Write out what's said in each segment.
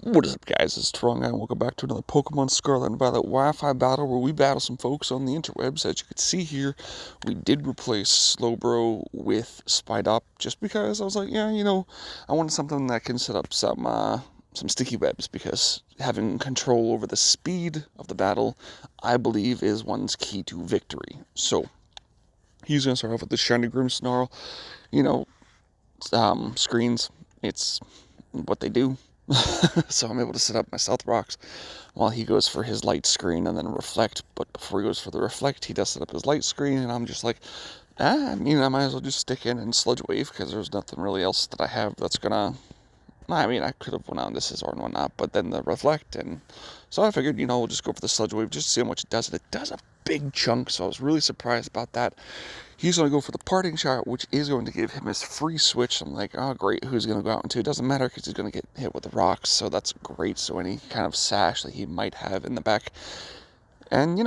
What is up, guys? It's Strong, and welcome back to another Pokemon Scarlet and Violet Wi-Fi battle where we battle some folks on the interwebs. As you can see here, we did replace Slowbro with Spidop just because I was like, yeah, I wanted something that can set up some sticky webs, because having control over the speed of the battle, I believe, is one's key to victory. So, he's going to start off with the Shiny Grimmsnarl. You know, screens, it's what they do. So I'm able to set up my Stealth Rocks while he goes for his light screen and then reflect. But before he goes for the reflect, he does set up his light screen, and I'm just like, I might as well just stick in and Sludge Wave, because there's nothing really else that I have that's gonna. I could have went on this Scizor and whatnot, but then the reflect, and so I figured, we'll just go for the Sludge Wave just to see how much it does. And it does a big chunk, so I was really surprised about that. He's going to go for the Parting Shot, which is going to give him his free switch. I'm like, oh, great, who's going to go out into? It doesn't matter, because he's going to get hit with the rocks, so that's great. So any kind of sash that he might have in the back. And,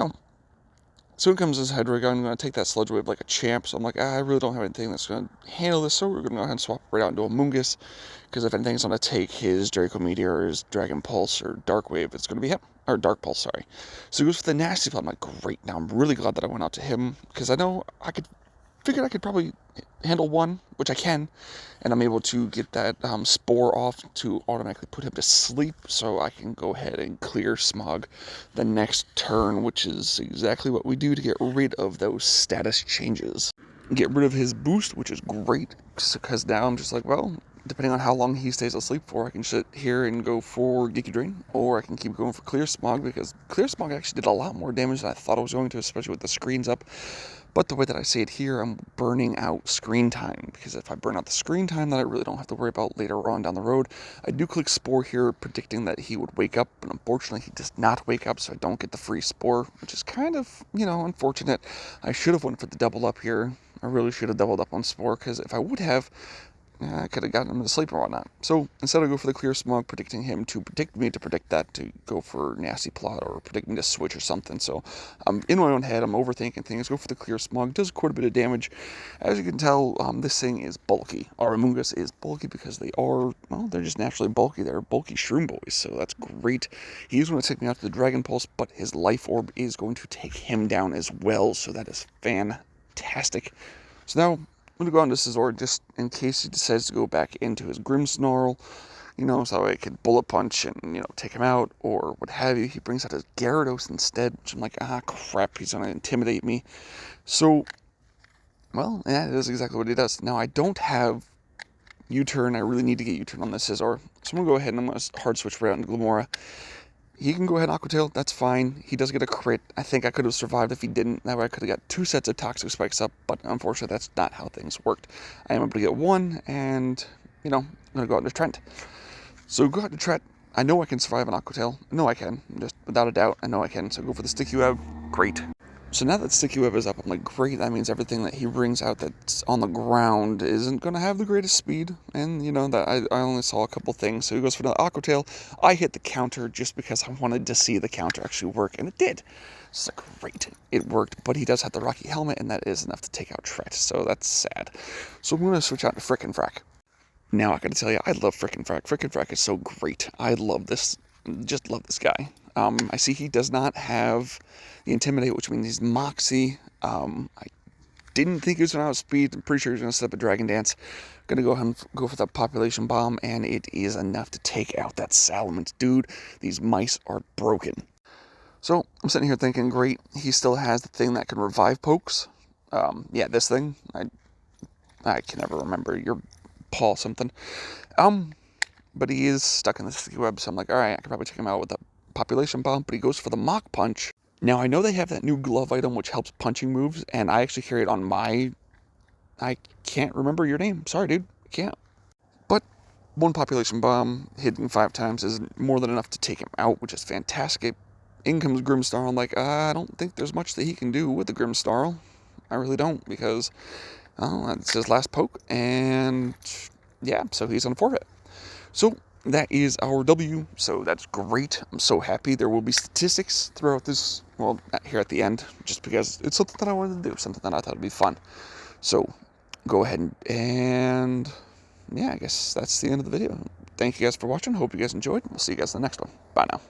soon comes his Hydreigon. I'm going to take that Sludge Wave like a champ, so I'm like, I really don't have anything that's going to handle this, so we're going to go ahead and swap right out into a Moongus, because if anything's going to take his Draco Meteor or his Dragon Pulse or Dark Wave, it's going to be him. Or Dark Pulse, sorry. So he goes for the Nasty Plot. I'm like, great. Now I'm really glad that I went out to him, because I know figured I could probably handle one, which I can, and I'm able to get that Spore off to automatically put him to sleep, so I can go ahead and clear Smog the next turn, which is exactly what we do to get rid of those status changes. Get rid of his boost, which is great, because now I'm just like, well, depending on how long he stays asleep for, I can sit here and go for Geeky Drain, or I can keep going for Clear Smog, because Clear Smog actually did a lot more damage than I thought it was going to, especially with the screens up. But the way that I say it here, I'm burning out screen time, because if I burn out the screen time, then I really don't have to worry about later on down the road. I do click Spore here, predicting that he would wake up, but unfortunately he does not wake up, so I don't get the free Spore, which is kind of, unfortunate. I should have went for the double up here. I really should have doubled up on Spore, because if I would have, I could have gotten him to sleep or whatnot. So instead I go for the Clear Smog, predicting him to predict me, to predict that, to go for Nasty Plot, or predict me to switch or something. So I'm in my own head, I'm overthinking things. Go for the Clear Smog, does quite a bit of damage. As you can tell, this thing is bulky. Our Amoonguss is bulky because they're just naturally bulky. They're bulky Shroom Boys, so that's great. He's going to take me out to the Dragon Pulse, but his Life Orb is going to take him down as well, so that is fantastic. So now I'm going to go on to Scizor just in case he decides to go back into his Grimmsnarl, so I could Bullet Punch and, take him out, or what have you. He brings out his Gyarados instead, which I'm like, crap, he's going to intimidate me. So, well, yeah, that is exactly what he does. Now, I don't have U-Turn. I really need to get U-Turn on this Scizor. So I'm going to go ahead and I'm going to hard switch right out into Glimmora. He can go ahead and Aqua Tail, that's fine. He does get a crit. I think I could have survived if he didn't. That way I could have got 2 sets of Toxic Spikes up, but unfortunately that's not how things worked. I am able to get 1, and, I'm going to go out into Trent. So go out to Trent. I know I can survive an Aqua Tail. I know I can. Just without a doubt, I know I can. So go for the Sticky Web. Great. So now that Sticky Web is up, I'm like, great, that means everything that he brings out that's on the ground isn't going to have the greatest speed, and, that I only saw a couple things. So he goes for the Aqua Tail. I hit the counter just because I wanted to see the counter actually work, and it did. It's like, great, it worked, but he does have the Rocky Helmet, and that is enough to take out Tret, so that's sad. So I'm going to switch out to Frickin' Frack. Now, I gotta tell you, I love Frickin' Frack. Frickin' Frack is so great. I love this, just love this guy. I see he does not have the Intimidate, which means he's Moxie. I didn't think he was going to outspeed. I'm pretty sure he's going to set up a Dragon Dance. Going to go ahead and go for the Population Bomb, and it is enough to take out that Salamence. Dude, these mice are broken. So, I'm sitting here thinking, great, he still has the thing that can revive pokes. Yeah, this thing. I can never remember. Your paw something. But he is stuck in the Sticky Web, so I'm like, alright, I can probably take him out with a Population Bomb, but he goes for the Mach Punch. Now, I know they have that new glove item which helps punching moves, and I actually carry it on my... I can't remember your name. Sorry, dude. I can't. But 1 Population Bomb, hitting 5 times, is more than enough to take him out, which is fantastic. In comes Grimmsnarl. I'm like, I don't think there's much that he can do with the Grimmsnarl. I really don't, because, that's his last poke, and yeah, so he's on forfeit. So that is our W, so that's great. I'm so happy. There will be statistics throughout this, well, here at the end, just because it's something that I wanted to do, something that I thought would be fun. So go ahead and yeah, I guess that's the end of the video. thank you guys for watching. Hope you guys enjoyed. We'll see you guys in the next one. Bye now.